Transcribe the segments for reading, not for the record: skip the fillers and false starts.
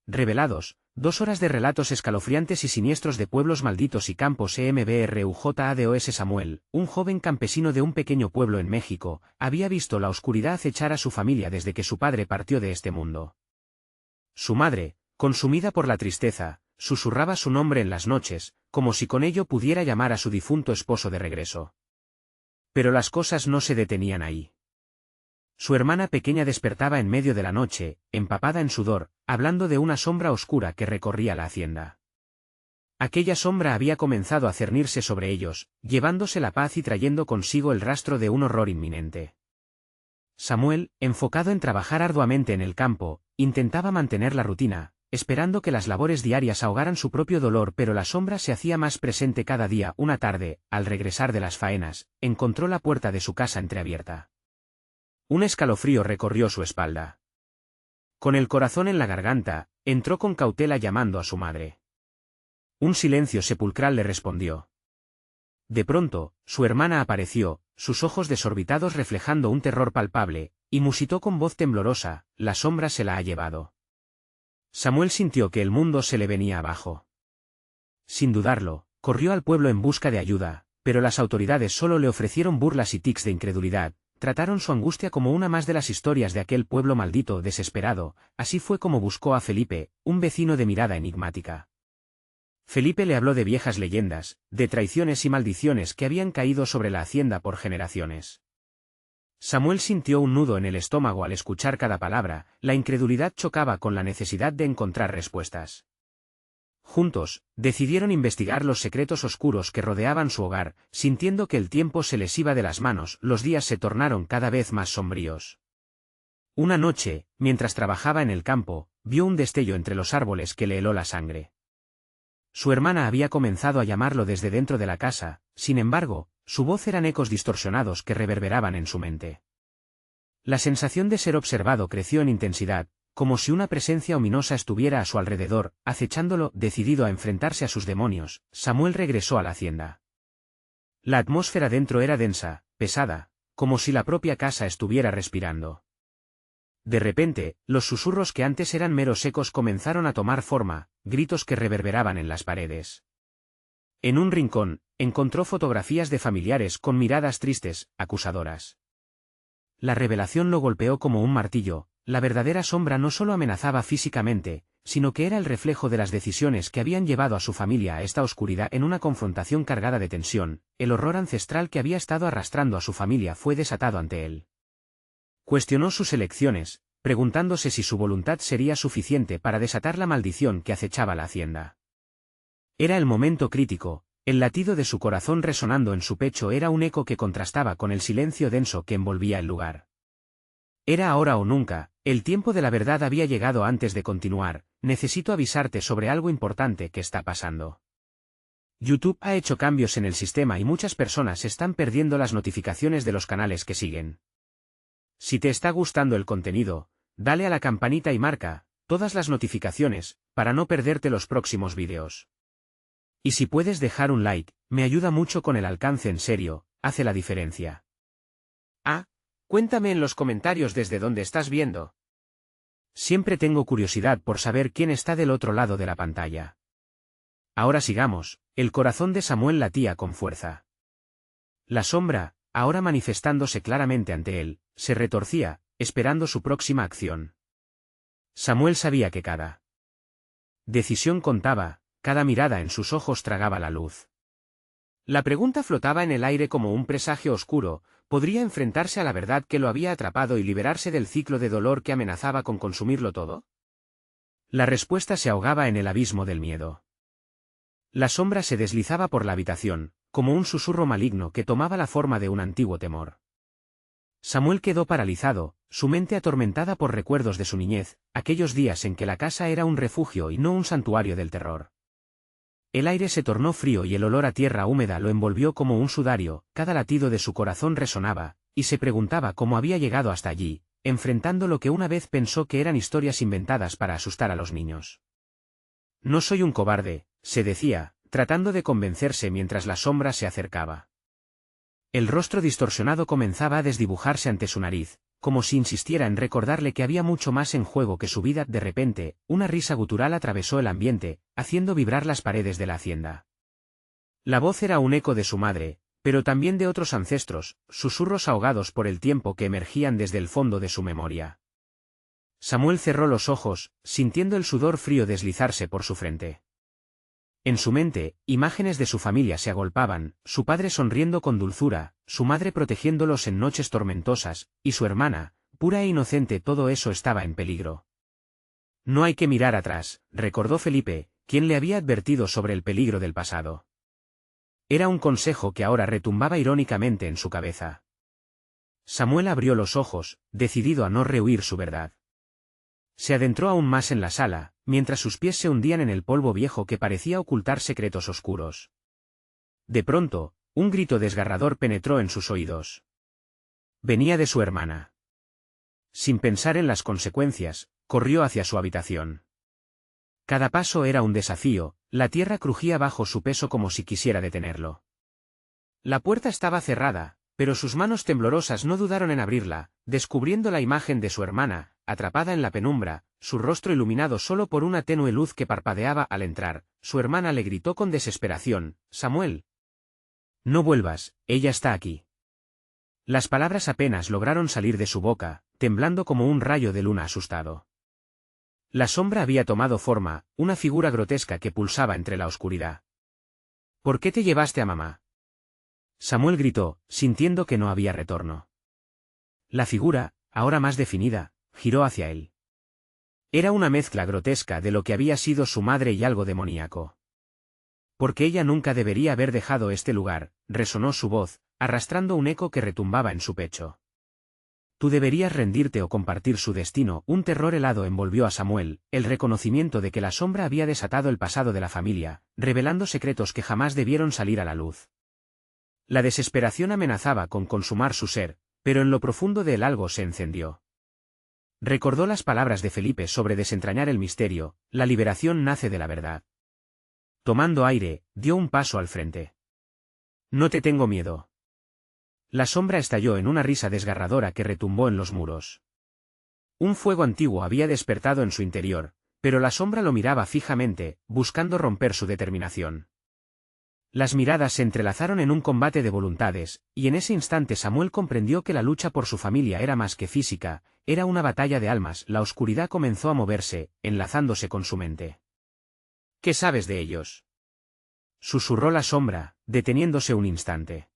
revelados, 2 horas de relatos escalofriantes y siniestros de pueblos malditos y campos. EMBRUJADOS Samuel, un joven campesino de un pequeño pueblo en México, había visto la oscuridad acechar a su familia desde que su padre partió de este mundo. Su madre, consumida por la tristeza, susurraba su nombre en las noches, como si con ello pudiera llamar a su difunto esposo de regreso. Pero las cosas no se detenían ahí. Su hermana pequeña despertaba en medio de la noche, empapada en sudor, hablando de una sombra oscura que recorría la hacienda. Aquella sombra había comenzado a cernirse sobre ellos, llevándose la paz y trayendo consigo el rastro de un horror inminente. Samuel, enfocado en trabajar arduamente en el campo, intentaba mantener la rutina, esperando que las labores diarias ahogaran su propio dolor, pero la sombra se hacía más presente cada día. Una tarde, al regresar de las faenas, encontró la puerta de su casa entreabierta. Un escalofrío recorrió su espalda. Con el corazón en la garganta, entró con cautela llamando a su madre. Un silencio sepulcral le respondió. De pronto, su hermana apareció, sus ojos desorbitados reflejando un terror palpable, y musitó con voz temblorosa: «La sombra se la ha llevado». Samuel sintió que el mundo se le venía abajo. Sin dudarlo, corrió al pueblo en busca de ayuda, pero las autoridades solo le ofrecieron burlas y tics de incredulidad. Trataron su angustia como una más de las historias de aquel pueblo maldito desesperado. Así fue como buscó a Felipe, un vecino de mirada enigmática. Felipe le habló de viejas leyendas, de traiciones y maldiciones que habían caído sobre la hacienda por generaciones. Samuel sintió un nudo en el estómago al escuchar cada palabra. La incredulidad chocaba con la necesidad de encontrar respuestas. Juntos, decidieron investigar los secretos oscuros que rodeaban su hogar. Sintiendo que el tiempo se les iba de las manos, los días se tornaron cada vez más sombríos. Una noche, mientras trabajaba en el campo, vio un destello entre los árboles que le heló la sangre. Su hermana había comenzado a llamarlo desde dentro de la casa, sin embargo, su voz eran ecos distorsionados que reverberaban en su mente. La sensación de ser observado creció en intensidad, como si una presencia ominosa estuviera a su alrededor, acechándolo. Decidido a enfrentarse a sus demonios, Samuel regresó a la hacienda. La atmósfera dentro era densa, pesada, como si la propia casa estuviera respirando. De repente, los susurros que antes eran meros ecos comenzaron a tomar forma, gritos que reverberaban en las paredes. En un rincón, encontró fotografías de familiares con miradas tristes, acusadoras. La revelación lo golpeó como un martillo. La verdadera sombra no solo amenazaba físicamente, sino que era el reflejo de las decisiones que habían llevado a su familia a esta oscuridad. En una confrontación cargada de tensión, el horror ancestral que había estado arrastrando a su familia fue desatado ante él. Cuestionó sus elecciones, preguntándose si su voluntad sería suficiente para desatar la maldición que acechaba la hacienda. Era el momento crítico. El latido de su corazón resonando en su pecho era un eco que contrastaba con el silencio denso que envolvía el lugar. Era ahora o nunca. El tiempo de la verdad había llegado. Antes de continuar, necesito avisarte sobre algo importante que está pasando. YouTube ha hecho cambios en el sistema y muchas personas están perdiendo las notificaciones de los canales que siguen. Si te está gustando el contenido, dale a la campanita y marca todas las notificaciones, para no perderte los próximos vídeos. Y si puedes dejar un like, me ayuda mucho con el alcance. En serio, hace la diferencia. Cuéntame en los comentarios desde dónde estás viendo. Siempre tengo curiosidad por saber quién está del otro lado de la pantalla. Ahora sigamos. El corazón de Samuel latía con fuerza. La sombra, ahora manifestándose claramente ante él, se retorcía, esperando su próxima acción. Samuel sabía que cada decisión contaba, cada mirada en sus ojos tragaba la luz. La pregunta flotaba en el aire como un presagio oscuro. ¿Podría enfrentarse a la verdad que lo había atrapado y liberarse del ciclo de dolor que amenazaba con consumirlo todo? La respuesta se ahogaba en el abismo del miedo. La sombra se deslizaba por la habitación, como un susurro maligno que tomaba la forma de un antiguo temor. Samuel quedó paralizado, su mente atormentada por recuerdos de su niñez, aquellos días en que la casa era un refugio y no un santuario del terror. El aire se tornó frío y el olor a tierra húmeda lo envolvió como un sudario. Cada latido de su corazón resonaba, y se preguntaba cómo había llegado hasta allí, enfrentando lo que una vez pensó que eran historias inventadas para asustar a los niños. No soy un cobarde, se decía, tratando de convencerse mientras la sombra se acercaba. El rostro distorsionado comenzaba a desdibujarse ante su nariz, como si insistiera en recordarle que había mucho más en juego que su vida. De repente, una risa gutural atravesó el ambiente, haciendo vibrar las paredes de la hacienda. La voz era un eco de su madre, pero también de otros ancestros, susurros ahogados por el tiempo que emergían desde el fondo de su memoria. Samuel cerró los ojos, sintiendo el sudor frío deslizarse por su frente. En su mente, imágenes de su familia se agolpaban, su padre sonriendo con dulzura, su madre protegiéndolos en noches tormentosas, y su hermana, pura e inocente. Todo eso estaba en peligro. No hay que mirar atrás, recordó Felipe, quien le había advertido sobre el peligro del pasado. Era un consejo que ahora retumbaba irónicamente en su cabeza. Samuel abrió los ojos, decidido a no rehuir su verdad. Se adentró aún más en la sala, mientras sus pies se hundían en el polvo viejo que parecía ocultar secretos oscuros. De pronto, un grito desgarrador penetró en sus oídos. Venía de su hermana. Sin pensar en las consecuencias, corrió hacia su habitación. Cada paso era un desafío, la tierra crujía bajo su peso como si quisiera detenerlo. La puerta estaba cerrada, pero sus manos temblorosas no dudaron en abrirla, descubriendo la imagen de su hermana, atrapada en la penumbra, su rostro iluminado solo por una tenue luz que parpadeaba al entrar. Su hermana le gritó con desesperación: «Samuel. No vuelvas, ella está aquí». Las palabras apenas lograron salir de su boca, temblando como un rayo de luna asustado. La sombra había tomado forma, una figura grotesca que pulsaba entre la oscuridad. «¿Por qué te llevaste a mamá?», Samuel gritó, sintiendo que no había retorno. La figura, ahora más definida, giró hacia él. Era una mezcla grotesca de lo que había sido su madre y algo demoníaco. «Porque ella nunca debería haber dejado este lugar», resonó su voz, arrastrando un eco que retumbaba en su pecho. «Tú deberías rendirte o compartir su destino». Un terror helado envolvió a Samuel, el reconocimiento de que la sombra había desatado el pasado de la familia, revelando secretos que jamás debieron salir a la luz. La desesperación amenazaba con consumar su ser, pero en lo profundo de él algo se encendió. Recordó las palabras de Felipe sobre desentrañar el misterio: «La liberación nace de la verdad». Tomando aire, dio un paso al frente. «No te tengo miedo». La sombra estalló en una risa desgarradora que retumbó en los muros. Un fuego antiguo había despertado en su interior, pero la sombra lo miraba fijamente, buscando romper su determinación. Las miradas se entrelazaron en un combate de voluntades, y en ese instante Samuel comprendió que la lucha por su familia era más que física, era una batalla de almas. La oscuridad comenzó a moverse, enlazándose con su mente. «¿Qué sabes de ellos?», susurró la sombra, deteniéndose un instante.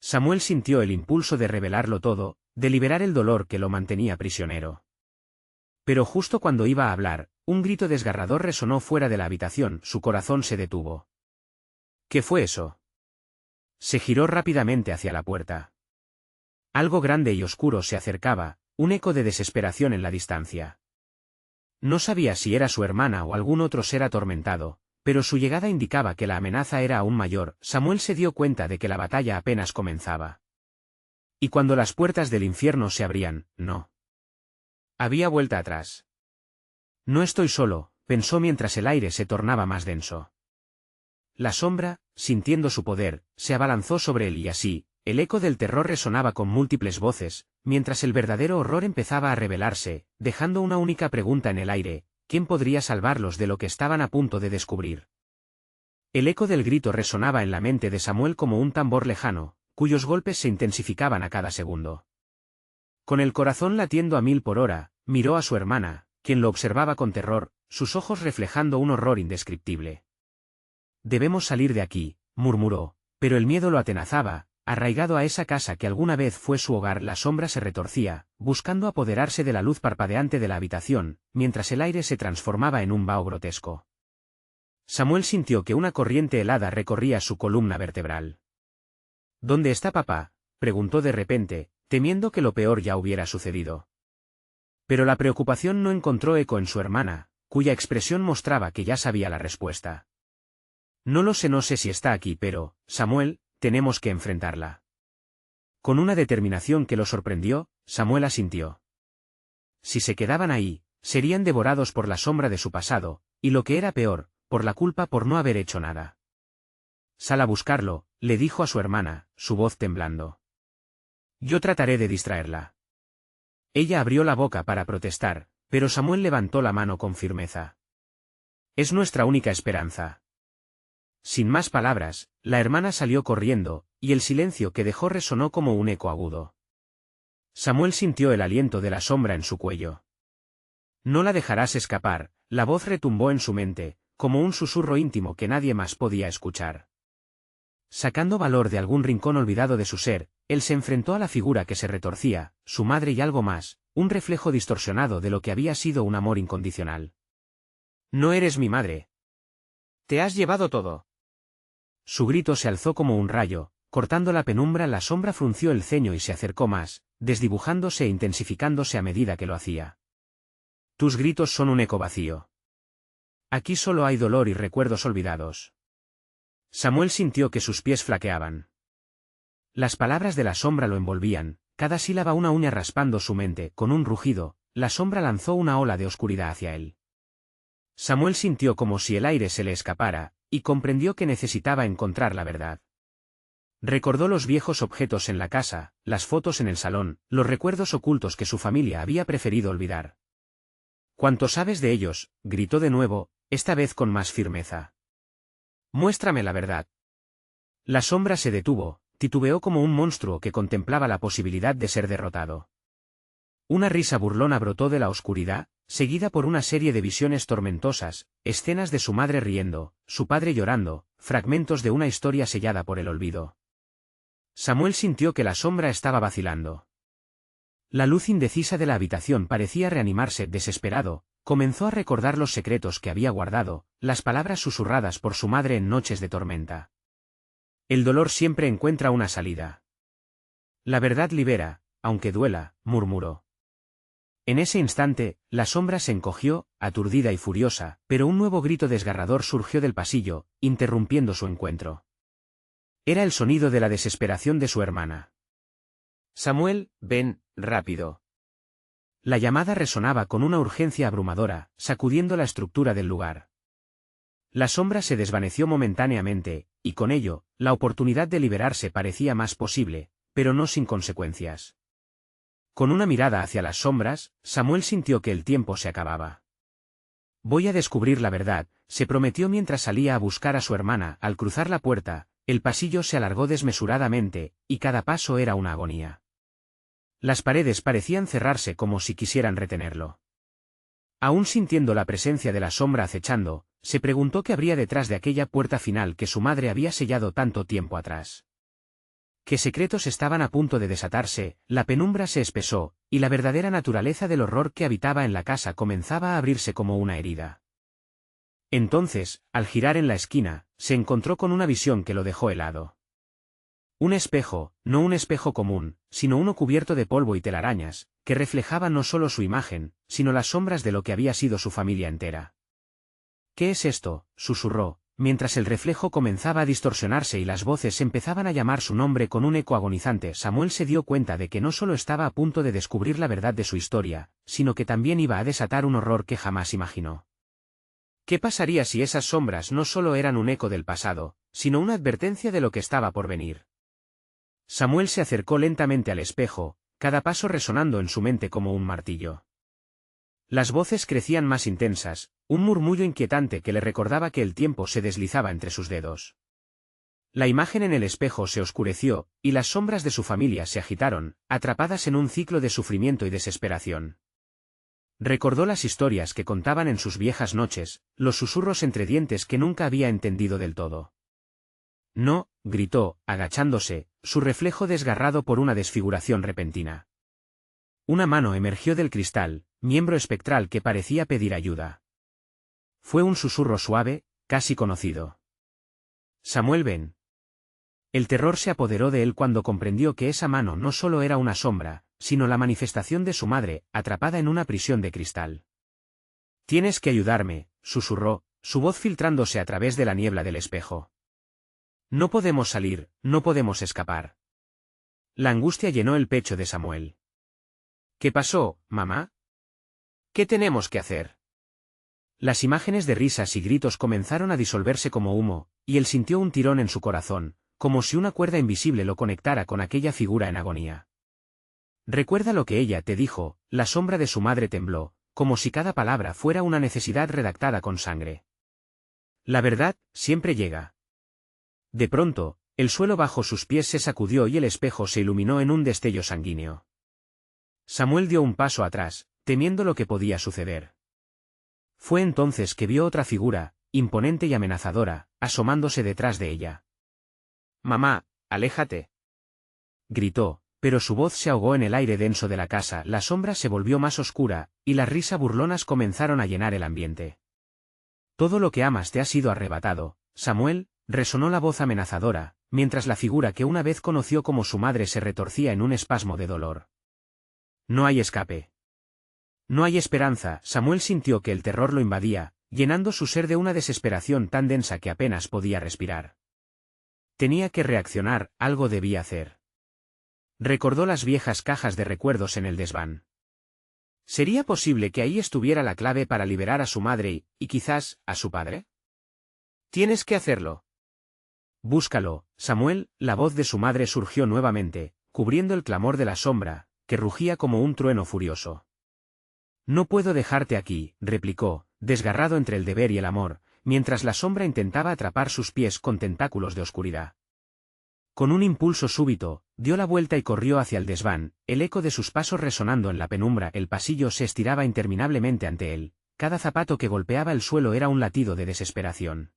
Samuel sintió el impulso de revelarlo todo, de liberar el dolor que lo mantenía prisionero. Pero justo cuando iba a hablar, un grito desgarrador resonó fuera de la habitación. Su corazón se detuvo. «¿Qué fue eso?». Se giró rápidamente hacia la puerta. Algo grande y oscuro se acercaba, un eco de desesperación en la distancia. No sabía si era su hermana o algún otro ser atormentado, pero su llegada indicaba que la amenaza era aún mayor. Samuel se dio cuenta de que la batalla apenas comenzaba. Y cuando las puertas del infierno se abrían, no había vuelta atrás. «No estoy solo», pensó mientras el aire se tornaba más denso. La sombra, sintiendo su poder, se abalanzó sobre él y así, el eco del terror resonaba con múltiples voces, mientras el verdadero horror empezaba a revelarse, dejando una única pregunta en el aire: ¿quién podría salvarlos de lo que estaban a punto de descubrir? El eco del grito resonaba en la mente de Samuel como un tambor lejano, cuyos golpes se intensificaban a cada segundo. Con el corazón latiendo a 1000 por hora, miró a su hermana, quien lo observaba con terror, sus ojos reflejando un horror indescriptible. «Debemos salir de aquí», murmuró, pero el miedo lo atenazaba, arraigado a esa casa que alguna vez fue su hogar. La sombra se retorcía, buscando apoderarse de la luz parpadeante de la habitación, mientras el aire se transformaba en un vaho grotesco. Samuel sintió que una corriente helada recorría su columna vertebral. «¿Dónde está papá?», preguntó de repente, temiendo que lo peor ya hubiera sucedido. Pero la preocupación no encontró eco en su hermana, cuya expresión mostraba que ya sabía la respuesta. «No sé si está aquí, pero, Samuel, tenemos que enfrentarla». Con una determinación que lo sorprendió, Samuel asintió. Si se quedaban ahí, serían devorados por la sombra de su pasado, y lo que era peor, por la culpa por no haber hecho nada. «Sal a buscarlo», le dijo a su hermana, su voz temblando. «Yo trataré de distraerla». Ella abrió la boca para protestar, pero Samuel levantó la mano con firmeza. Es nuestra única esperanza. Sin más palabras, la hermana salió corriendo, y el silencio que dejó resonó como un eco agudo. Samuel sintió el aliento de la sombra en su cuello. No la dejarás escapar, la voz retumbó en su mente, como un susurro íntimo que nadie más podía escuchar. Sacando valor de algún rincón olvidado de su ser, él se enfrentó a la figura que se retorcía, su madre y algo más, un reflejo distorsionado de lo que había sido un amor incondicional. No eres mi madre. Te has llevado todo. Su grito se alzó como un rayo, cortando la penumbra. La sombra frunció el ceño y se acercó más, desdibujándose e intensificándose a medida que lo hacía. Tus gritos son un eco vacío. Aquí solo hay dolor y recuerdos olvidados. Samuel sintió que sus pies flaqueaban. Las palabras de la sombra lo envolvían, cada sílaba una uña raspando su mente. Con un rugido, la sombra lanzó una ola de oscuridad hacia él. Samuel sintió como si el aire se le escapara, y comprendió que necesitaba encontrar la verdad. Recordó los viejos objetos en la casa, las fotos en el salón, los recuerdos ocultos que su familia había preferido olvidar. ¿Cuánto sabes de ellos?, gritó de nuevo, esta vez con más firmeza. Muéstrame la verdad. La sombra se detuvo, titubeó como un monstruo que contemplaba la posibilidad de ser derrotado. Una risa burlona brotó de la oscuridad, seguida por una serie de visiones tormentosas, escenas de su madre riendo, su padre llorando, fragmentos de una historia sellada por el olvido. Samuel sintió que la sombra estaba vacilando. La luz indecisa de la habitación parecía reanimarse. Desesperado, comenzó a recordar los secretos que había guardado, las palabras susurradas por su madre en noches de tormenta. El dolor siempre encuentra una salida. La verdad libera, aunque duela, murmuró. En ese instante, la sombra se encogió, aturdida y furiosa, pero un nuevo grito desgarrador surgió del pasillo, interrumpiendo su encuentro. Era el sonido de la desesperación de su hermana. Samuel, ven, rápido. La llamada resonaba con una urgencia abrumadora, sacudiendo la estructura del lugar. La sombra se desvaneció momentáneamente, y con ello, la oportunidad de liberarse parecía más posible, pero no sin consecuencias. Con una mirada hacia las sombras, Samuel sintió que el tiempo se acababa. Voy a descubrir la verdad, se prometió mientras salía a buscar a su hermana. Al cruzar la puerta, el pasillo se alargó desmesuradamente, y cada paso era una agonía. Las paredes parecían cerrarse como si quisieran retenerlo. Aún sintiendo la presencia de la sombra acechando, se preguntó qué habría detrás de aquella puerta final que su madre había sellado tanto tiempo atrás. ¿Qué secretos estaban a punto de desatarse? La penumbra se espesó, y la verdadera naturaleza del horror que habitaba en la casa comenzaba a abrirse como una herida. Entonces, al girar en la esquina, se encontró con una visión que lo dejó helado. Un espejo, no un espejo común, sino uno cubierto de polvo y telarañas, que reflejaba no solo su imagen, sino las sombras de lo que había sido su familia entera. ¿Qué es esto?, susurró, mientras el reflejo comenzaba a distorsionarse y las voces empezaban a llamar su nombre con un eco agonizante. Samuel se dio cuenta de que no solo estaba a punto de descubrir la verdad de su historia, sino que también iba a desatar un horror que jamás imaginó. ¿Qué pasaría si esas sombras no solo eran un eco del pasado, sino una advertencia de lo que estaba por venir? Samuel se acercó lentamente al espejo, cada paso resonando en su mente como un martillo. Las voces crecían más intensas, un murmullo inquietante que le recordaba que el tiempo se deslizaba entre sus dedos. La imagen en el espejo se oscureció, y las sombras de su familia se agitaron, atrapadas en un ciclo de sufrimiento y desesperación. Recordó las historias que contaban en sus viejas noches, los susurros entre dientes que nunca había entendido del todo. No, gritó, agachándose, su reflejo desgarrado por una desfiguración repentina. Una mano emergió del cristal, miembro espectral que parecía pedir ayuda. Fue un susurro suave, casi conocido. Samuel, ven. El terror se apoderó de él cuando comprendió que esa mano no solo era una sombra, sino la manifestación de su madre, atrapada en una prisión de cristal. Tienes que ayudarme, susurró, su voz filtrándose a través de la niebla del espejo. No podemos salir, no podemos escapar. La angustia llenó el pecho de Samuel. ¿Qué pasó, mamá? ¿Qué tenemos que hacer? Las imágenes de risas y gritos comenzaron a disolverse como humo, y él sintió un tirón en su corazón, como si una cuerda invisible lo conectara con aquella figura en agonía. Recuerda lo que ella te dijo. La sombra de su madre tembló, como si cada palabra fuera una necesidad redactada con sangre. La verdad, siempre llega. De pronto, el suelo bajo sus pies se sacudió y el espejo se iluminó en un destello sanguíneo. Samuel dio un paso atrás, temiendo lo que podía suceder. Fue entonces que vio otra figura, imponente y amenazadora, asomándose detrás de ella. «Mamá, aléjate», gritó, pero su voz se ahogó en el aire denso de la casa, la sombra se volvió más oscura, y las risas burlonas comenzaron a llenar el ambiente. «Todo lo que amas te ha sido arrebatado, Samuel», resonó la voz amenazadora, mientras la figura que una vez conoció como su madre se retorcía en un espasmo de dolor. «No hay escape. No hay esperanza». Samuel sintió que el terror lo invadía, llenando su ser de una desesperación tan densa que apenas podía respirar. Tenía que reaccionar, algo debía hacer. Recordó las viejas cajas de recuerdos en el desván. ¿Sería posible que ahí estuviera la clave para liberar a su madre y quizás, a su padre? «Tienes que hacerlo». «Búscalo, Samuel». La voz de su madre surgió nuevamente, cubriendo el clamor de la sombra, que rugía como un trueno furioso. «No puedo dejarte aquí», replicó, desgarrado entre el deber y el amor, mientras la sombra intentaba atrapar sus pies con tentáculos de oscuridad. Con un impulso súbito, dio la vuelta y corrió hacia el desván, el eco de sus pasos resonando en la penumbra. El pasillo se estiraba interminablemente ante él, cada zapato que golpeaba el suelo era un latido de desesperación.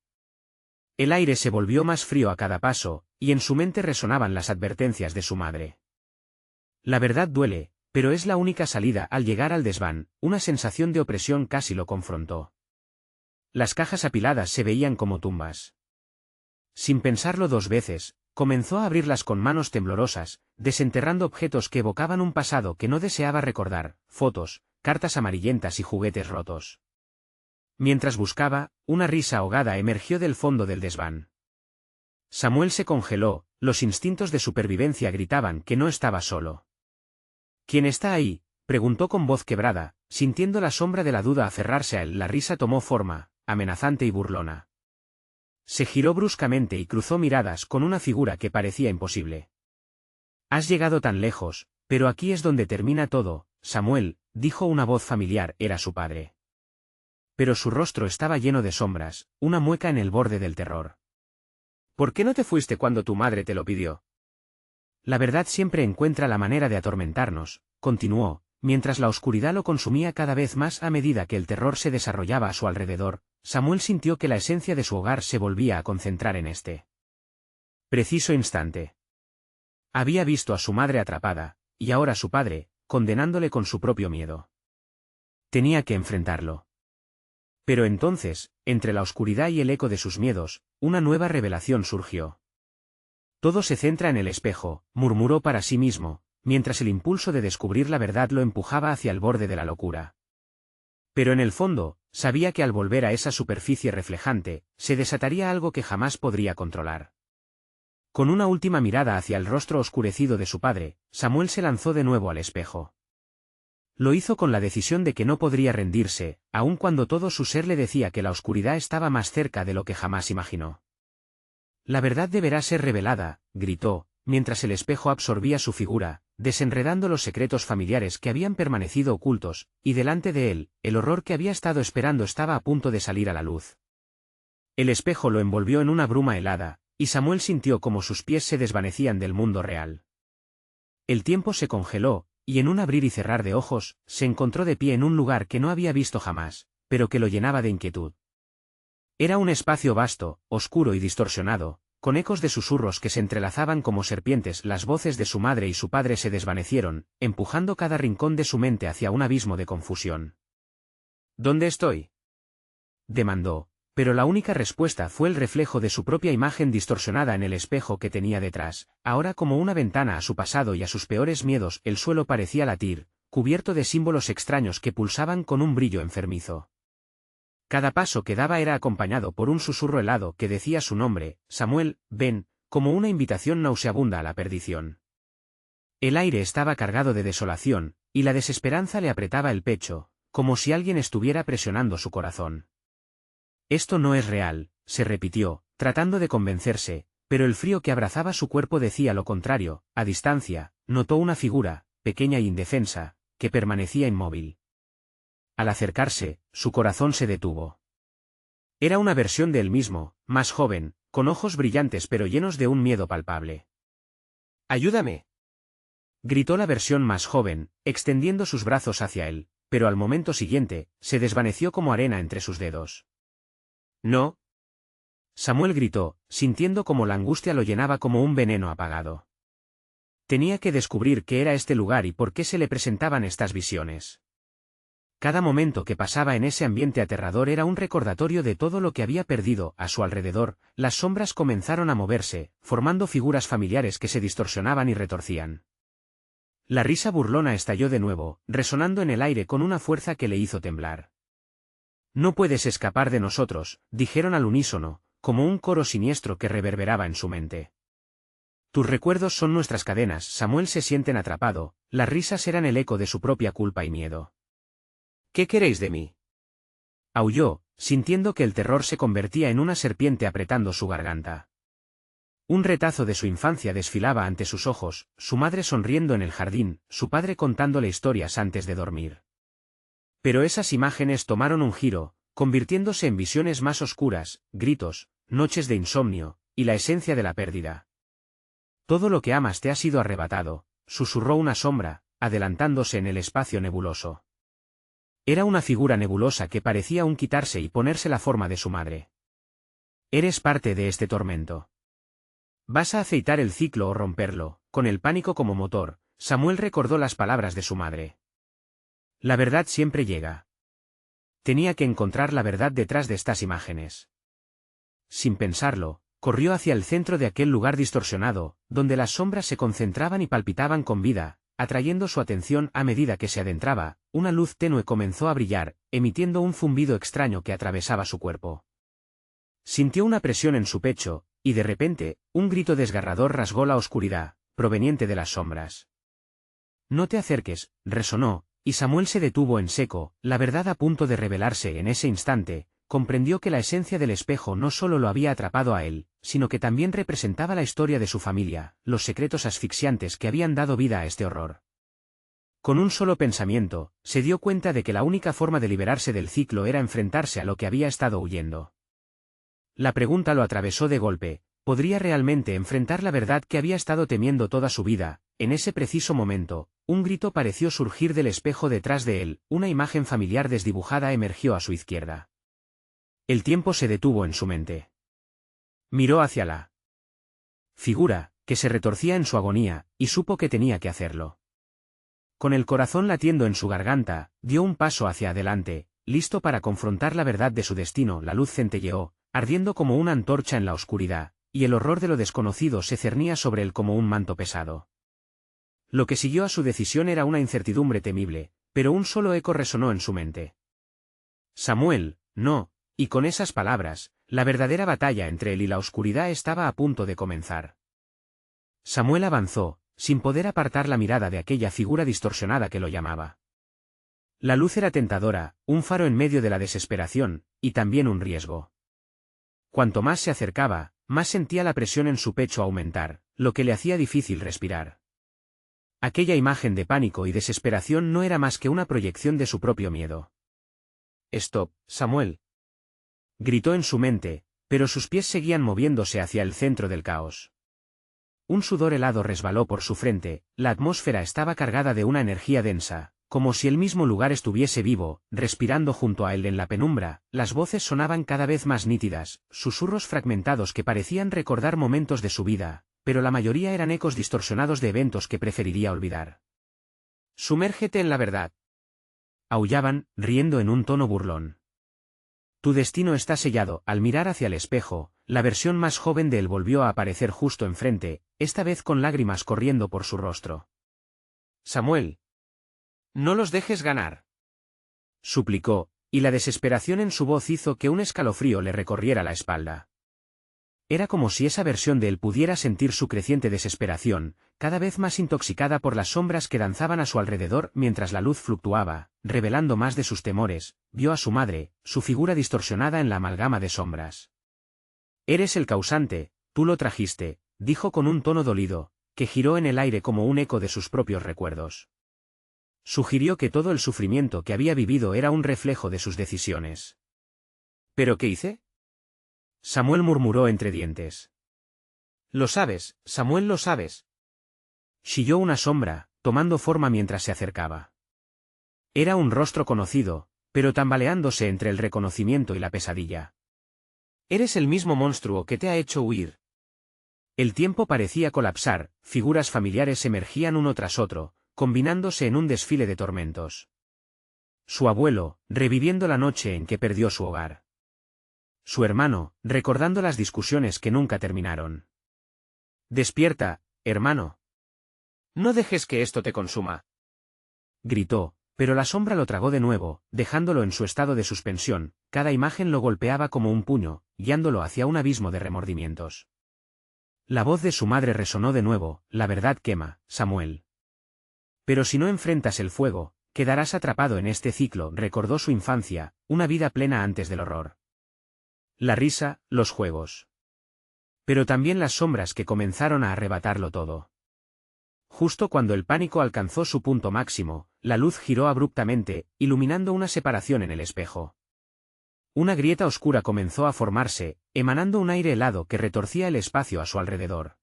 El aire se volvió más frío a cada paso, y en su mente resonaban las advertencias de su madre. La verdad duele, pero es la única salida. Al llegar al desván, una sensación de opresión casi lo confrontó. Las cajas apiladas se veían como tumbas. Sin pensarlo dos veces, comenzó a abrirlas con manos temblorosas, desenterrando objetos que evocaban un pasado que no deseaba recordar, fotos, cartas amarillentas y juguetes rotos. Mientras buscaba, una risa ahogada emergió del fondo del desván. Samuel se congeló, los instintos de supervivencia gritaban que no estaba solo. «¿Quién está ahí?», preguntó con voz quebrada, sintiendo la sombra de la duda aferrarse a él. La risa tomó forma, amenazante y burlona. Se giró bruscamente y cruzó miradas con una figura que parecía imposible. «Has llegado tan lejos, pero aquí es donde termina todo, Samuel», dijo una voz familiar. Era su padre. Pero su rostro estaba lleno de sombras, una mueca en el borde del terror. «¿Por qué no te fuiste cuando tu madre te lo pidió?». «La verdad siempre encuentra la manera de atormentarnos», continuó, mientras la oscuridad lo consumía cada vez más a medida que el terror se desarrollaba a su alrededor. Samuel sintió que la esencia de su hogar se volvía a concentrar en este preciso instante. Había visto a su madre atrapada, y ahora a su padre, condenándole con su propio miedo. Tenía que enfrentarlo. Pero entonces, entre la oscuridad y el eco de sus miedos, una nueva revelación surgió. «Todo se centra en el espejo», murmuró para sí mismo, mientras el impulso de descubrir la verdad lo empujaba hacia el borde de la locura. Pero en el fondo, sabía que al volver a esa superficie reflejante, se desataría algo que jamás podría controlar. Con una última mirada hacia el rostro oscurecido de su padre, Samuel se lanzó de nuevo al espejo. Lo hizo con la decisión de que no podría rendirse, aun cuando todo su ser le decía que la oscuridad estaba más cerca de lo que jamás imaginó. «La verdad deberá ser revelada», gritó, mientras el espejo absorbía su figura, desenredando los secretos familiares que habían permanecido ocultos, y delante de él, el horror que había estado esperando estaba a punto de salir a la luz. El espejo lo envolvió en una bruma helada, y Samuel sintió como sus pies se desvanecían del mundo real. El tiempo se congeló, y en un abrir y cerrar de ojos, se encontró de pie en un lugar que no había visto jamás, pero que lo llenaba de inquietud. Era un espacio vasto, oscuro y distorsionado, con ecos de susurros que se entrelazaban como serpientes. Las voces de su madre y su padre se desvanecieron, empujando cada rincón de su mente hacia un abismo de confusión. «¿Dónde estoy?», demandó, pero la única respuesta fue el reflejo de su propia imagen distorsionada en el espejo que tenía detrás. Ahora, como una ventana a su pasado y a sus peores miedos, el suelo parecía latir, cubierto de símbolos extraños que pulsaban con un brillo enfermizo. Cada paso que daba era acompañado por un susurro helado que decía su nombre: «Samuel, ven», como una invitación nauseabunda a la perdición. El aire estaba cargado de desolación, y la desesperanza le apretaba el pecho, como si alguien estuviera presionando su corazón. «Esto no es real», se repitió, tratando de convencerse, pero el frío que abrazaba su cuerpo decía lo contrario. A distancia, notó una figura, pequeña e indefensa, que permanecía inmóvil. Al acercarse, su corazón se detuvo. Era una versión de él mismo, más joven, con ojos brillantes pero llenos de un miedo palpable. «¡Ayúdame!», gritó la versión más joven, extendiendo sus brazos hacia él, pero al momento siguiente, se desvaneció como arena entre sus dedos. «¡No!», Samuel gritó, sintiendo como la angustia lo llenaba como un veneno apagado. Tenía que descubrir qué era este lugar y por qué se le presentaban estas visiones. Cada momento que pasaba en ese ambiente aterrador era un recordatorio de todo lo que había perdido. A su alrededor, las sombras comenzaron a moverse, formando figuras familiares que se distorsionaban y retorcían. La risa burlona estalló de nuevo, resonando en el aire con una fuerza que le hizo temblar. «No puedes escapar de nosotros», dijeron al unísono, como un coro siniestro que reverberaba en su mente. «Tus recuerdos son nuestras cadenas». Samuel se sienten atrapado, las risas eran el eco de su propia culpa y miedo. «¿Qué queréis de mí?», aulló, sintiendo que el terror se convertía en una serpiente apretando su garganta. Un retazo de su infancia desfilaba ante sus ojos, su madre sonriendo en el jardín, su padre contándole historias antes de dormir. Pero esas imágenes tomaron un giro, convirtiéndose en visiones más oscuras, gritos, noches de insomnio, y la esencia de la pérdida. «Todo lo que amas te ha sido arrebatado», susurró una sombra, adelantándose en el espacio nebuloso. Era una figura nebulosa que parecía aún quitarse y ponerse la forma de su madre. «Eres parte de este tormento. Vas a aceitar el ciclo o romperlo», con el pánico como motor, Samuel recordó las palabras de su madre. «La verdad siempre llega». Tenía que encontrar la verdad detrás de estas imágenes. Sin pensarlo, corrió hacia el centro de aquel lugar distorsionado, donde las sombras se concentraban y palpitaban con vida, atrayendo su atención. A medida que se adentraba, una luz tenue comenzó a brillar, emitiendo un zumbido extraño que atravesaba su cuerpo. Sintió una presión en su pecho, y de repente, un grito desgarrador rasgó la oscuridad, proveniente de las sombras. «No te acerques», resonó, y Samuel se detuvo en seco, la verdad a punto de revelarse en ese instante. Comprendió que la esencia del espejo no solo lo había atrapado a él, sino que también representaba la historia de su familia, los secretos asfixiantes que habían dado vida a este horror. Con un solo pensamiento, se dio cuenta de que la única forma de liberarse del ciclo era enfrentarse a lo que había estado huyendo. La pregunta lo atravesó de golpe: ¿podría realmente enfrentar la verdad que había estado temiendo toda su vida? En ese preciso momento, un grito pareció surgir del espejo detrás de él, una imagen familiar desdibujada emergió a su izquierda. El tiempo se detuvo en su mente. Miró hacia la figura, que se retorcía en su agonía, y supo que tenía que hacerlo. Con el corazón latiendo en su garganta, dio un paso hacia adelante, listo para confrontar la verdad de su destino. La luz centelleó, ardiendo como una antorcha en la oscuridad, y el horror de lo desconocido se cernía sobre él como un manto pesado. Lo que siguió a su decisión era una incertidumbre temible, pero un solo eco resonó en su mente. «Samuel, no». Y con esas palabras, la verdadera batalla entre él y la oscuridad estaba a punto de comenzar. Samuel avanzó, sin poder apartar la mirada de aquella figura distorsionada que lo llamaba. La luz era tentadora, un faro en medio de la desesperación, y también un riesgo. Cuanto más se acercaba, más sentía la presión en su pecho aumentar, lo que le hacía difícil respirar. Aquella imagen de pánico y desesperación no era más que una proyección de su propio miedo. «Stop, Samuel», gritó en su mente, pero sus pies seguían moviéndose hacia el centro del caos. Un sudor helado resbaló por su frente, la atmósfera estaba cargada de una energía densa, como si el mismo lugar estuviese vivo, respirando junto a él en la penumbra. Las voces sonaban cada vez más nítidas, susurros fragmentados que parecían recordar momentos de su vida, pero la mayoría eran ecos distorsionados de eventos que preferiría olvidar. «Sumérgete en la verdad», aullaban, riendo en un tono burlón. «Tu destino está sellado». Al mirar hacia el espejo, la versión más joven de él volvió a aparecer justo enfrente, esta vez con lágrimas corriendo por su rostro. «Samuel, no los dejes ganar», suplicó, y la desesperación en su voz hizo que un escalofrío le recorriera la espalda. Era como si esa versión de él pudiera sentir su creciente desesperación, cada vez más intoxicada por las sombras que danzaban a su alrededor. Mientras la luz fluctuaba, revelando más de sus temores, vio a su madre, su figura distorsionada en la amalgama de sombras. «Eres el causante, tú lo trajiste», dijo con un tono dolido, que giró en el aire como un eco de sus propios recuerdos. sugirió que todo el sufrimiento que había vivido era un reflejo de sus decisiones. ¿Pero qué hice? Samuel murmuró entre dientes. Lo sabes, Samuel, lo sabes. Chilló una sombra, tomando forma mientras se acercaba. Era un rostro conocido, pero tambaleándose entre el reconocimiento y la pesadilla. Eres el mismo monstruo que te ha hecho huir. El tiempo parecía colapsar, figuras familiares emergían uno tras otro, combinándose en un desfile de tormentos. Su abuelo, reviviendo la noche en que perdió su hogar. Su hermano, recordando las discusiones que nunca terminaron. Despierta, hermano. No dejes que esto te consuma. Gritó, pero la sombra lo tragó de nuevo, dejándolo en su estado de suspensión, cada imagen lo golpeaba como un puño, guiándolo hacia un abismo de remordimientos. La voz de su madre resonó de nuevo, la verdad quema, Samuel. Pero si no enfrentas el fuego, quedarás atrapado en este ciclo, recordó su infancia, una vida plena antes del horror. La risa, los juegos. Pero también las sombras que comenzaron a arrebatarlo todo. Justo cuando el pánico alcanzó su punto máximo, la luz giró abruptamente, iluminando una separación en el espejo. Una grieta oscura comenzó a formarse, emanando un aire helado que retorcía el espacio a su alrededor.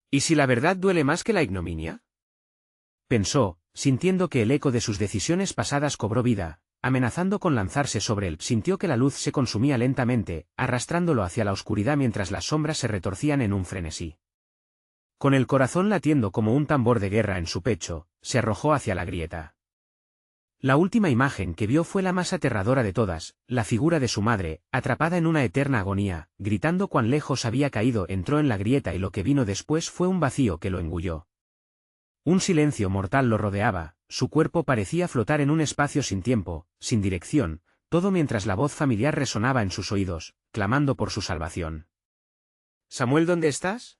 ¿Y si la verdad duele más que la ignominia? Pensó, sintiendo que el eco de sus decisiones pasadas cobró vida, amenazando con lanzarse sobre él. Sintió que la luz se consumía lentamente, arrastrándolo hacia la oscuridad mientras las sombras se retorcían en un frenesí. Con el corazón latiendo como un tambor de guerra en su pecho, se arrojó hacia la grieta. La última imagen que vio fue la más aterradora de todas, la figura de su madre, atrapada en una eterna agonía, gritando cuán lejos había caído. Entró en la grieta y lo que vino después fue un vacío que lo engulló. Un silencio mortal lo rodeaba, su cuerpo parecía flotar en un espacio sin tiempo, sin dirección, todo mientras la voz familiar resonaba en sus oídos, clamando por su salvación. «Samuel, ¿dónde estás?»,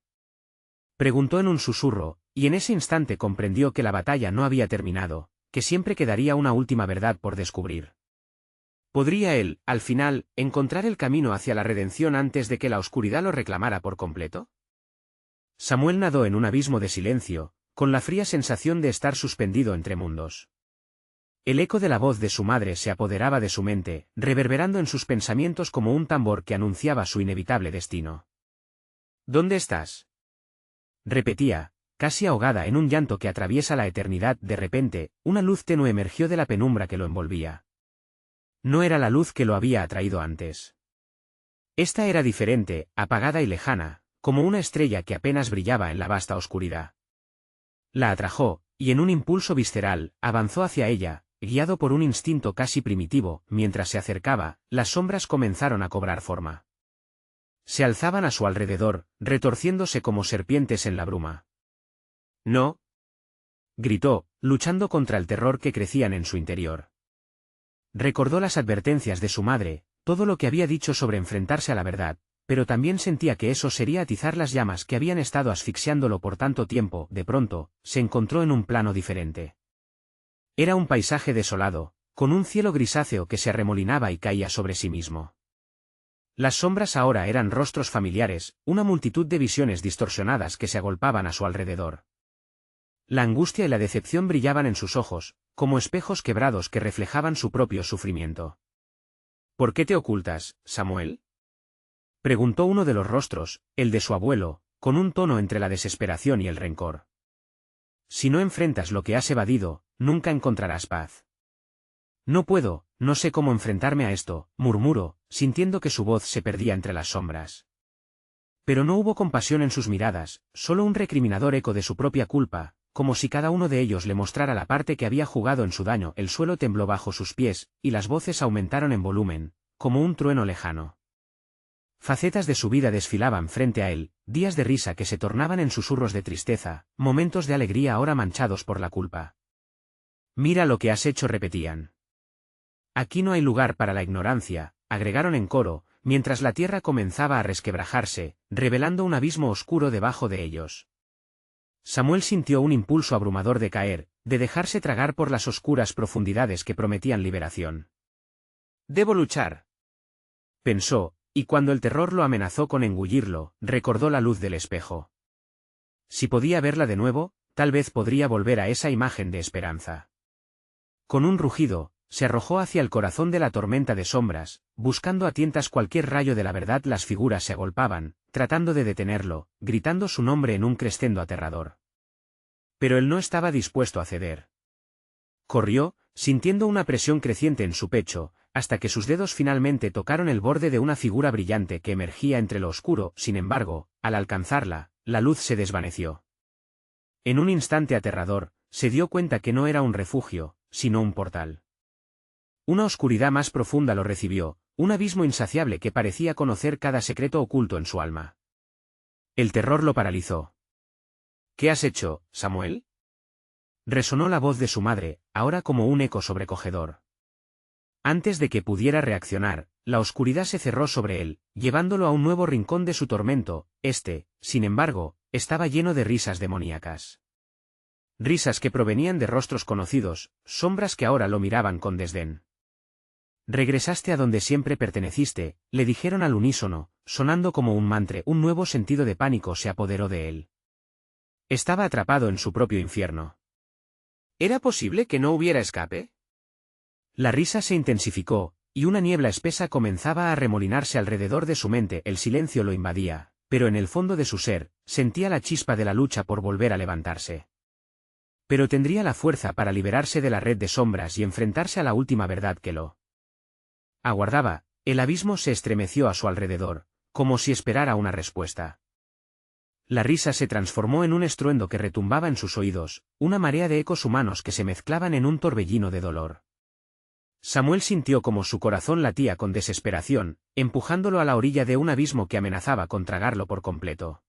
preguntó en un susurro, y en ese instante comprendió que la batalla no había terminado, que siempre quedaría una última verdad por descubrir. ¿Podría él, al final, encontrar el camino hacia la redención antes de que la oscuridad lo reclamara por completo? Samuel nadó en un abismo de silencio, con la fría sensación de estar suspendido entre mundos. El eco de la voz de su madre se apoderaba de su mente, reverberando en sus pensamientos como un tambor que anunciaba su inevitable destino. «¿Dónde estás?», repetía, casi ahogada en un llanto que atraviesa la eternidad. De repente, una luz tenue emergió de la penumbra que lo envolvía. No era la luz que lo había atraído antes. Esta era diferente, apagada y lejana, como una estrella que apenas brillaba en la vasta oscuridad. La atrajo, y en un impulso visceral, avanzó hacia ella, guiado por un instinto casi primitivo. Mientras se acercaba, las sombras comenzaron a cobrar forma. Se alzaban a su alrededor, retorciéndose como serpientes en la bruma. «No», gritó, luchando contra el terror que crecían en su interior. Recordó las advertencias de su madre, todo lo que había dicho sobre enfrentarse a la verdad, pero también sentía que eso sería atizar las llamas que habían estado asfixiándolo por tanto tiempo. De pronto, se encontró en un plano diferente. Era un paisaje desolado, con un cielo grisáceo que se arremolinaba y caía sobre sí mismo. Las sombras ahora eran rostros familiares, una multitud de visiones distorsionadas que se agolpaban a su alrededor. La angustia y la decepción brillaban en sus ojos, como espejos quebrados que reflejaban su propio sufrimiento. «¿Por qué te ocultas, Samuel?», preguntó uno de los rostros, el de su abuelo, con un tono entre la desesperación y el rencor. «Si no enfrentas lo que has evadido, nunca encontrarás paz». «No puedo, no sé cómo enfrentarme a esto», murmuró, sintiendo que su voz se perdía entre las sombras. Pero no hubo compasión en sus miradas, solo un recriminador eco de su propia culpa, como si cada uno de ellos le mostrara la parte que había jugado en su daño. El suelo tembló bajo sus pies, y las voces aumentaron en volumen, como un trueno lejano. Facetas de su vida desfilaban frente a él, días de risa que se tornaban en susurros de tristeza, momentos de alegría ahora manchados por la culpa. «Mira lo que has hecho», repetían. «Aquí no hay lugar para la ignorancia», agregaron en coro, mientras la tierra comenzaba a resquebrajarse, revelando un abismo oscuro debajo de ellos. Samuel sintió un impulso abrumador de caer, de dejarse tragar por las oscuras profundidades que prometían liberación. «Debo luchar», pensó, y cuando el terror lo amenazó con engullirlo, recordó la luz del espejo. Si podía verla de nuevo, tal vez podría volver a esa imagen de esperanza. Con un rugido, se arrojó hacia el corazón de la tormenta de sombras, buscando a tientas cualquier rayo de la verdad. Las figuras se agolpaban, tratando de detenerlo, gritando su nombre en un crescendo aterrador. Pero él no estaba dispuesto a ceder. Corrió, sintiendo una presión creciente en su pecho, hasta que sus dedos finalmente tocaron el borde de una figura brillante que emergía entre lo oscuro. Sin embargo, al alcanzarla, la luz se desvaneció. En un instante aterrador, se dio cuenta que no era un refugio, sino un portal. Una oscuridad más profunda lo recibió, un abismo insaciable que parecía conocer cada secreto oculto en su alma. El terror lo paralizó. ¿Qué has hecho, Samuel? Resonó la voz de su madre, ahora como un eco sobrecogedor. Antes de que pudiera reaccionar, la oscuridad se cerró sobre él, llevándolo a un nuevo rincón de su tormento. Sin embargo, estaba lleno de risas demoníacas. Risas que provenían de rostros conocidos, sombras que ahora lo miraban con desdén. Regresaste a donde siempre perteneciste, le dijeron al unísono, sonando como un mantra. Un nuevo sentido de pánico se apoderó de él. Estaba atrapado en su propio infierno. ¿Era posible que no hubiera escape? La risa se intensificó, y una niebla espesa comenzaba a arremolinarse alrededor de su mente. El silencio lo invadía, pero en el fondo de su ser, sentía la chispa de la lucha por volver a levantarse. Pero tendría la fuerza para liberarse de la red de sombras y enfrentarse a la última verdad que lo aguardaba. El abismo se estremeció a su alrededor, como si esperara una respuesta. La risa se transformó en un estruendo que retumbaba en sus oídos, una marea de ecos humanos que se mezclaban en un torbellino de dolor. Samuel sintió como su corazón latía con desesperación, empujándolo a la orilla de un abismo que amenazaba con tragarlo por completo.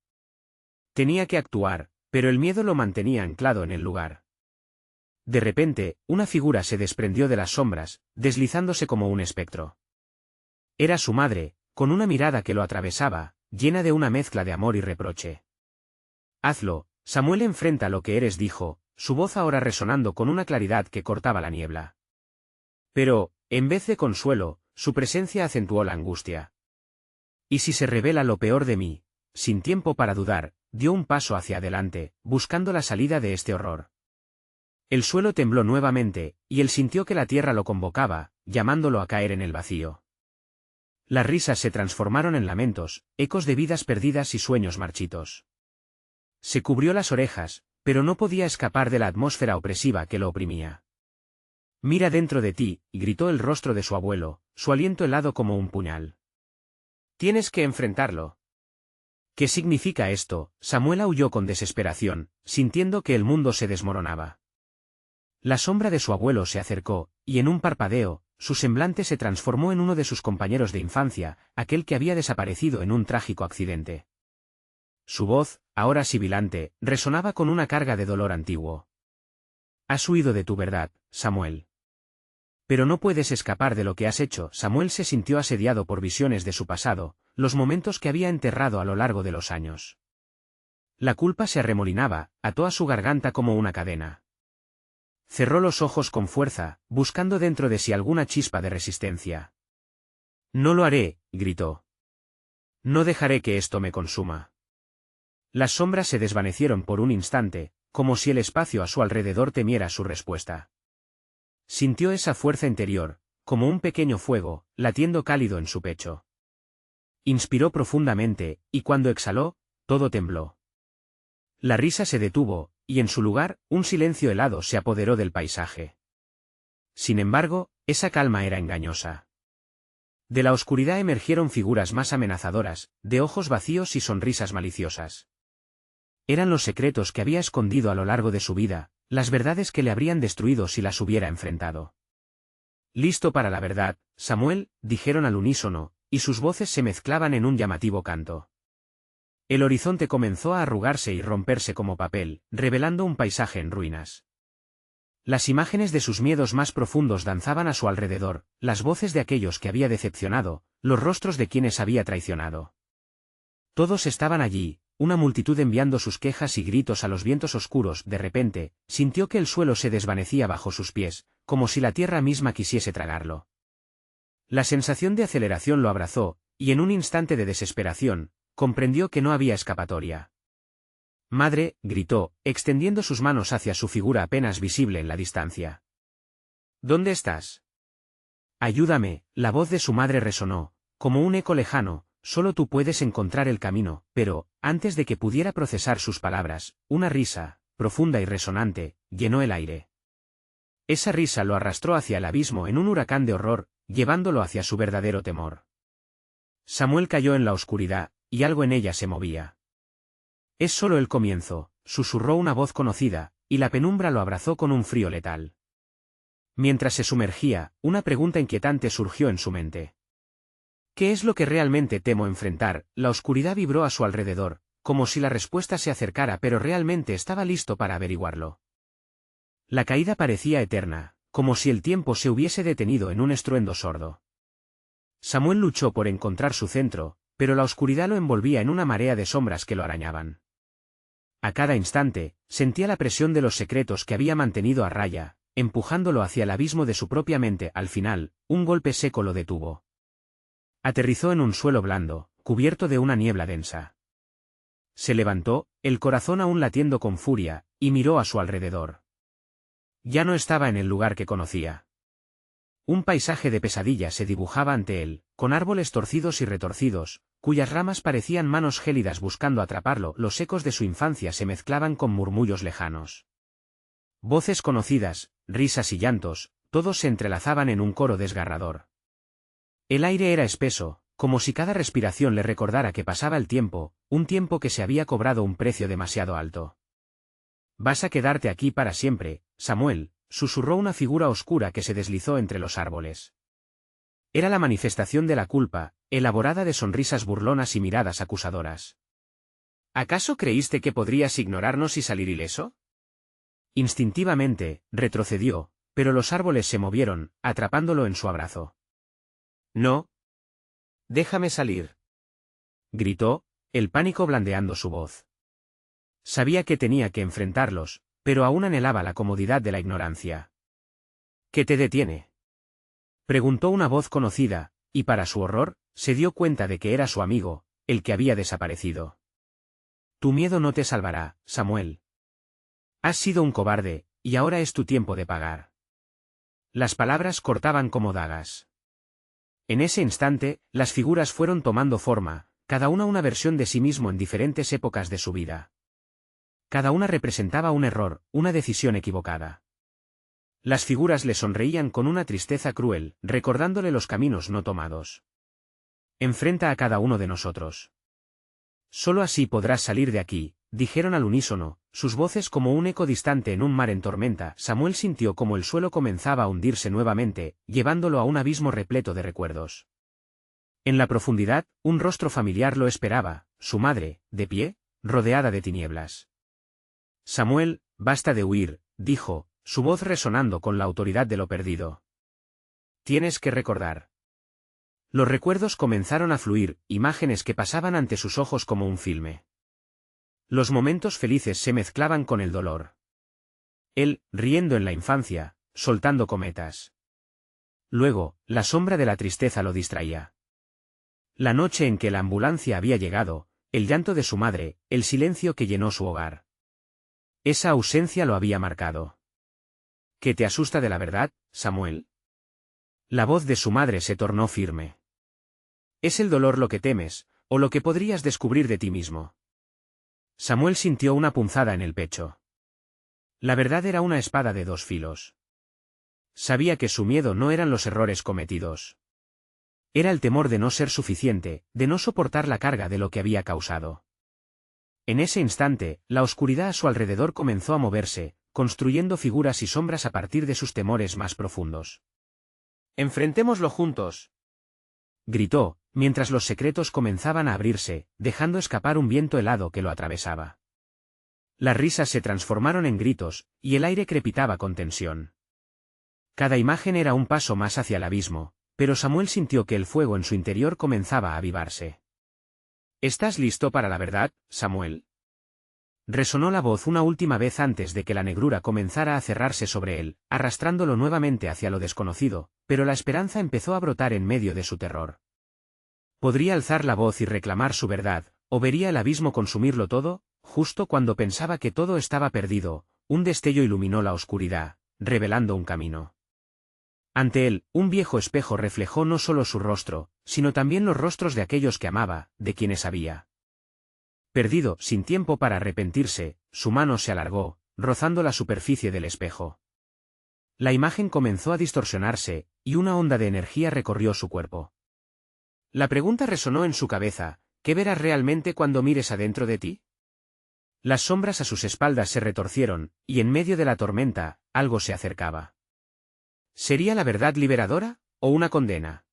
Tenía que actuar, pero el miedo lo mantenía anclado en el lugar. De repente, una figura se desprendió de las sombras, deslizándose como un espectro. Era su madre, con una mirada que lo atravesaba, llena de una mezcla de amor y reproche. Hazlo, Samuel, enfrenta lo que eres, dijo, su voz ahora resonando con una claridad que cortaba la niebla. Pero, en vez de consuelo, su presencia acentuó la angustia. ¿Y si se revela lo peor de mí? Sin tiempo para dudar, dio un paso hacia adelante, buscando la salida de este horror. El suelo tembló nuevamente, y él sintió que la tierra lo convocaba, llamándolo a caer en el vacío. Las risas se transformaron en lamentos, ecos de vidas perdidas y sueños marchitos. Se cubrió las orejas, pero no podía escapar de la atmósfera opresiva que lo oprimía. Mira dentro de ti, gritó el rostro de su abuelo, su aliento helado como un puñal. Tienes que enfrentarlo. ¿Qué significa esto? Samuel aulló con desesperación, sintiendo que el mundo se desmoronaba. La sombra de su abuelo se acercó, y en un parpadeo, su semblante se transformó en uno de sus compañeros de infancia, aquel que había desaparecido en un trágico accidente. Su voz, ahora sibilante, resonaba con una carga de dolor antiguo. Has huido de tu verdad, Samuel. Pero no puedes escapar de lo que has hecho. Samuel se sintió asediado por visiones de su pasado, los momentos que había enterrado a lo largo de los años. La culpa se arremolinaba, ató a su garganta como una cadena. Cerró los ojos con fuerza, buscando dentro de sí alguna chispa de resistencia. No lo haré, gritó. No dejaré que esto me consuma. Las sombras se desvanecieron por un instante, como si el espacio a su alrededor temiera su respuesta. Sintió esa fuerza interior, como un pequeño fuego, latiendo cálido en su pecho. Inspiró profundamente, y cuando exhaló, todo tembló. La risa se detuvo, y en su lugar, un silencio helado se apoderó del paisaje. Sin embargo, esa calma era engañosa. De la oscuridad emergieron figuras más amenazadoras, de ojos vacíos y sonrisas maliciosas. Eran los secretos que había escondido a lo largo de su vida, las verdades que le habrían destruido si las hubiera enfrentado. «Listo para la verdad, Samuel», dijeron al unísono, y sus voces se mezclaban en un llamativo canto. El horizonte comenzó a arrugarse y romperse como papel, revelando un paisaje en ruinas. Las imágenes de sus miedos más profundos danzaban a su alrededor, las voces de aquellos que había decepcionado, los rostros de quienes había traicionado. Todos estaban allí, una multitud enviando sus quejas y gritos a los vientos oscuros. De repente, sintió que el suelo se desvanecía bajo sus pies, como si la tierra misma quisiese tragarlo. La sensación de aceleración lo abrazó, y en un instante de desesperación, comprendió que no había escapatoria. «Madre», gritó, extendiendo sus manos hacia su figura apenas visible en la distancia. ¿Dónde estás? Ayúdame, la voz de su madre resonó, como un eco lejano, solo tú puedes encontrar el camino, pero, antes de que pudiera procesar sus palabras, una risa, profunda y resonante, llenó el aire. Esa risa lo arrastró hacia el abismo en un huracán de horror, llevándolo hacia su verdadero temor. Samuel cayó en la oscuridad, y algo en ella se movía. Es solo el comienzo, susurró una voz conocida, y la penumbra lo abrazó con un frío letal. Mientras se sumergía, una pregunta inquietante surgió en su mente. ¿Qué es lo que realmente temo enfrentar? La oscuridad vibró a su alrededor, como si la respuesta se acercara, pero realmente estaba listo para averiguarlo. La caída parecía eterna, como si el tiempo se hubiese detenido en un estruendo sordo. Samuel luchó por encontrar su centro, pero la oscuridad lo envolvía en una marea de sombras que lo arañaban. A cada instante, sentía la presión de los secretos que había mantenido a raya, empujándolo hacia el abismo de su propia mente. Al final, un golpe seco lo detuvo. Aterrizó en un suelo blando, cubierto de una niebla densa. Se levantó, el corazón aún latiendo con furia, y miró a su alrededor. Ya no estaba en el lugar que conocía. Un paisaje de pesadilla se dibujaba ante él, con árboles torcidos y retorcidos, cuyas ramas parecían manos gélidas buscando atraparlo. Los ecos de su infancia se mezclaban con murmullos lejanos. Voces conocidas, risas y llantos, todos se entrelazaban en un coro desgarrador. El aire era espeso, como si cada respiración le recordara que pasaba el tiempo, un tiempo que se había cobrado un precio demasiado alto. «Vas a quedarte aquí para siempre, Samuel», susurró una figura oscura que se deslizó entre los árboles. Era la manifestación de la culpa, elaborada de sonrisas burlonas y miradas acusadoras. «¿Acaso creíste que podrías ignorarnos y salir ileso?» Instintivamente, retrocedió, pero los árboles se movieron, atrapándolo en su abrazo. «No. Déjame salir», gritó, el pánico blandeando su voz. Sabía que tenía que enfrentarlos, pero aún anhelaba la comodidad de la ignorancia. «¿Qué te detiene?», preguntó una voz conocida, y para su horror, se dio cuenta de que era su amigo, el que había desaparecido. «Tu miedo no te salvará, Samuel. Has sido un cobarde, y ahora es tu tiempo de pagar». Las palabras cortaban como dagas. En ese instante, las figuras fueron tomando forma, cada una versión de sí mismo en diferentes épocas de su vida. Cada una representaba un error, una decisión equivocada. Las figuras le sonreían con una tristeza cruel, recordándole los caminos no tomados. «Enfrenta a cada uno de nosotros. Solo así podrás salir de aquí», dijeron al unísono, sus voces como un eco distante en un mar en tormenta. Samuel sintió como el suelo comenzaba a hundirse nuevamente, llevándolo a un abismo repleto de recuerdos. En la profundidad, un rostro familiar lo esperaba, su madre, de pie, rodeada de tinieblas. «Samuel, basta de huir», dijo, su voz resonando con la autoridad de lo perdido. «Tienes que recordar». Los recuerdos comenzaron a fluir, imágenes que pasaban ante sus ojos como un filme. Los momentos felices se mezclaban con el dolor. Él, riendo en la infancia, soltando cometas. Luego, la sombra de la tristeza lo distraía. La noche en que la ambulancia había llegado, el llanto de su madre, el silencio que llenó su hogar. Esa ausencia lo había marcado. «¿Qué te asusta de la verdad, Samuel?». La voz de su madre se tornó firme. «¿Es el dolor lo que temes, o lo que podrías descubrir de ti mismo?». Samuel sintió una punzada en el pecho. La verdad era una espada de dos filos. Sabía que su miedo no eran los errores cometidos. Era el temor de no ser suficiente, de no soportar la carga de lo que había causado. En ese instante, la oscuridad a su alrededor comenzó a moverse, construyendo figuras y sombras a partir de sus temores más profundos. «Enfrentémoslo juntos», gritó, mientras los secretos comenzaban a abrirse, dejando escapar un viento helado que lo atravesaba. Las risas se transformaron en gritos, y el aire crepitaba con tensión. Cada imagen era un paso más hacia el abismo, pero Samuel sintió que el fuego en su interior comenzaba a avivarse. «¿Estás listo para la verdad, Samuel?». Resonó la voz una última vez antes de que la negrura comenzara a cerrarse sobre él, arrastrándolo nuevamente hacia lo desconocido, pero la esperanza empezó a brotar en medio de su terror. Podría alzar la voz y reclamar su verdad, o vería el abismo consumirlo todo. Justo cuando pensaba que todo estaba perdido, un destello iluminó la oscuridad, revelando un camino. Ante él, un viejo espejo reflejó no solo su rostro, sino también los rostros de aquellos que amaba, de quienes había perdido. Sin tiempo para arrepentirse, su mano se alargó, rozando la superficie del espejo. La imagen comenzó a distorsionarse, y una onda de energía recorrió su cuerpo. La pregunta resonó en su cabeza: ¿qué verás realmente cuando mires adentro de ti? Las sombras a sus espaldas se retorcieron, y en medio de la tormenta, algo se acercaba. ¿Sería la verdad liberadora, o una condena?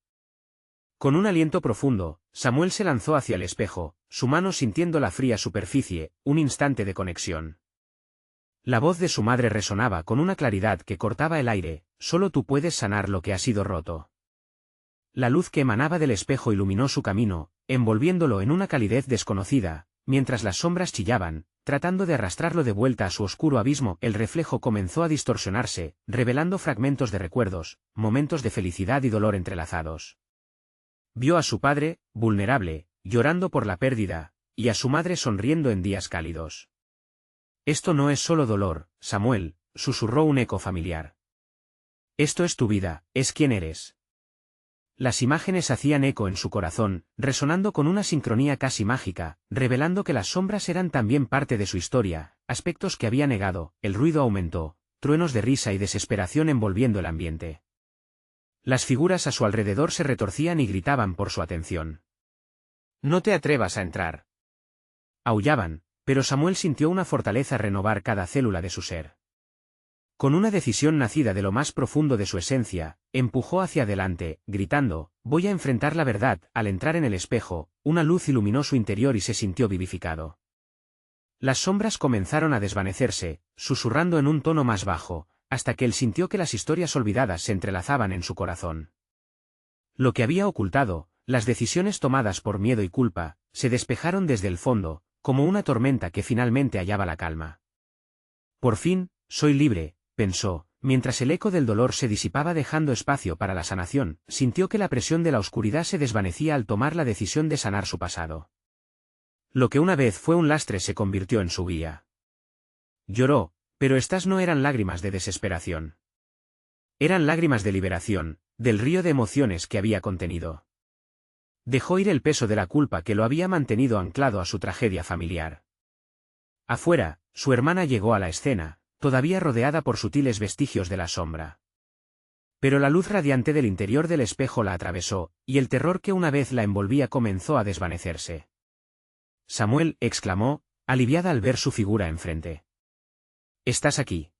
Con un aliento profundo, Samuel se lanzó hacia el espejo, su mano sintiendo la fría superficie, un instante de conexión. La voz de su madre resonaba con una claridad que cortaba el aire: solo tú puedes sanar lo que ha sido roto. La luz que emanaba del espejo iluminó su camino, envolviéndolo en una calidez desconocida, mientras las sombras chillaban, tratando de arrastrarlo de vuelta a su oscuro abismo. El reflejo comenzó a distorsionarse, revelando fragmentos de recuerdos, momentos de felicidad y dolor entrelazados. Vio a su padre, vulnerable, llorando por la pérdida, y a su madre sonriendo en días cálidos. Esto no es solo dolor, Samuel, susurró un eco familiar. Esto es tu vida, es quien eres. Las imágenes hacían eco en su corazón, resonando con una sincronía casi mágica, revelando que las sombras eran también parte de su historia, aspectos que había negado. El ruido aumentó, truenos de risa y desesperación envolviendo el ambiente. Las figuras a su alrededor se retorcían y gritaban por su atención. «No te atrevas a entrar». Aullaban, pero Samuel sintió una fortaleza renovar cada célula de su ser. Con una decisión nacida de lo más profundo de su esencia, empujó hacia adelante, gritando: «Voy a enfrentar la verdad». Al entrar en el espejo, una luz iluminó su interior y se sintió vivificado. Las sombras comenzaron a desvanecerse, susurrando en un tono más bajo, hasta que él sintió que las historias olvidadas se entrelazaban en su corazón. Lo que había ocultado, las decisiones tomadas por miedo y culpa, se despejaron desde el fondo, como una tormenta que finalmente hallaba la calma. «Por fin, soy libre», pensó, mientras el eco del dolor se disipaba dejando espacio para la sanación. Sintió que la presión de la oscuridad se desvanecía al tomar la decisión de sanar su pasado. Lo que una vez fue un lastre se convirtió en su guía. Lloró, pero estas no eran lágrimas de desesperación. Eran lágrimas de liberación, del río de emociones que había contenido. Dejó ir el peso de la culpa que lo había mantenido anclado a su tragedia familiar. Afuera, su hermana llegó a la escena, todavía rodeada por sutiles vestigios de la sombra. Pero la luz radiante del interior del espejo la atravesó, y el terror que una vez la envolvía comenzó a desvanecerse. «Samuel», exclamó, aliviada al ver su figura enfrente. «¿Estás aquí?»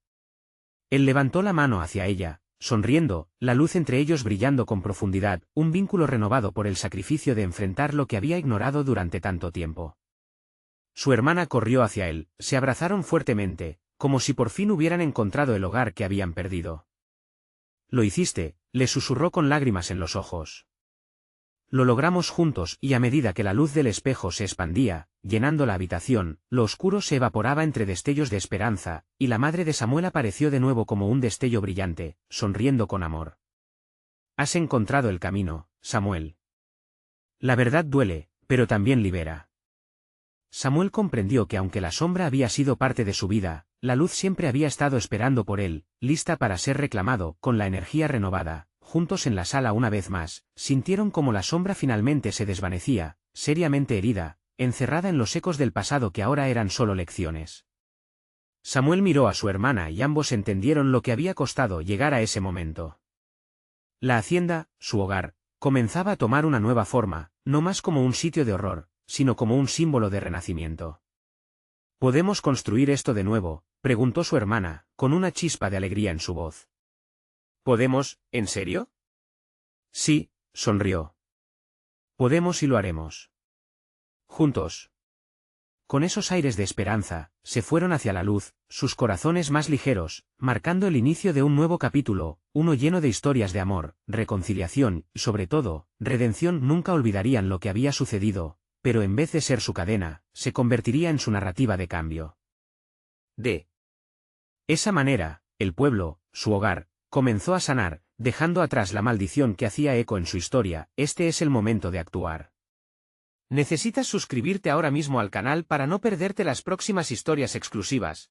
Él levantó la mano hacia ella, sonriendo, la luz entre ellos brillando con profundidad, un vínculo renovado por el sacrificio de enfrentar lo que había ignorado durante tanto tiempo. Su hermana corrió hacia él, se abrazaron fuertemente, como si por fin hubieran encontrado el hogar que habían perdido. «Lo hiciste», le susurró con lágrimas en los ojos. «Lo logramos juntos». Y a medida que la luz del espejo se expandía, llenando la habitación, lo oscuro se evaporaba entre destellos de esperanza, y la madre de Samuel apareció de nuevo como un destello brillante, sonriendo con amor. «Has encontrado el camino, Samuel. La verdad duele, pero también libera». Samuel comprendió que aunque la sombra había sido parte de su vida, la luz siempre había estado esperando por él, lista para ser reclamado. Con la energía renovada, juntos en la sala una vez más, sintieron como la sombra finalmente se desvanecía, seriamente herida, encerrada en los ecos del pasado que ahora eran solo lecciones. Samuel miró a su hermana y ambos entendieron lo que había costado llegar a ese momento. La hacienda, su hogar, comenzaba a tomar una nueva forma, no más como un sitio de horror, sino como un símbolo de renacimiento. «¿Podemos construir esto de nuevo?», preguntó su hermana, con una chispa de alegría en su voz. «¿Podemos, en serio?» «Sí», sonrió. «Podemos y lo haremos. Juntos». Con esos aires de esperanza, se fueron hacia la luz, sus corazones más ligeros, marcando el inicio de un nuevo capítulo, uno lleno de historias de amor, reconciliación y, sobre todo, redención. Nunca olvidarían lo que había sucedido, pero en vez de ser su cadena, se convertiría en su narrativa de cambio. De esa manera, el pueblo, su hogar, comenzó a sanar, dejando atrás la maldición que hacía eco en su historia. Este es el momento de actuar. Necesitas suscribirte ahora mismo al canal para no perderte las próximas historias exclusivas.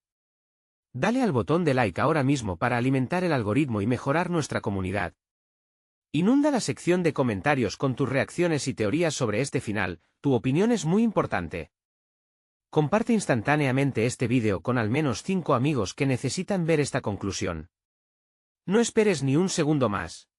Dale al botón de like ahora mismo para alimentar el algoritmo y mejorar nuestra comunidad. Inunda la sección de comentarios con tus reacciones y teorías sobre este final, tu opinión es muy importante. Comparte instantáneamente este vídeo con al menos 5 amigos que necesitan ver esta conclusión. No esperes ni un segundo más.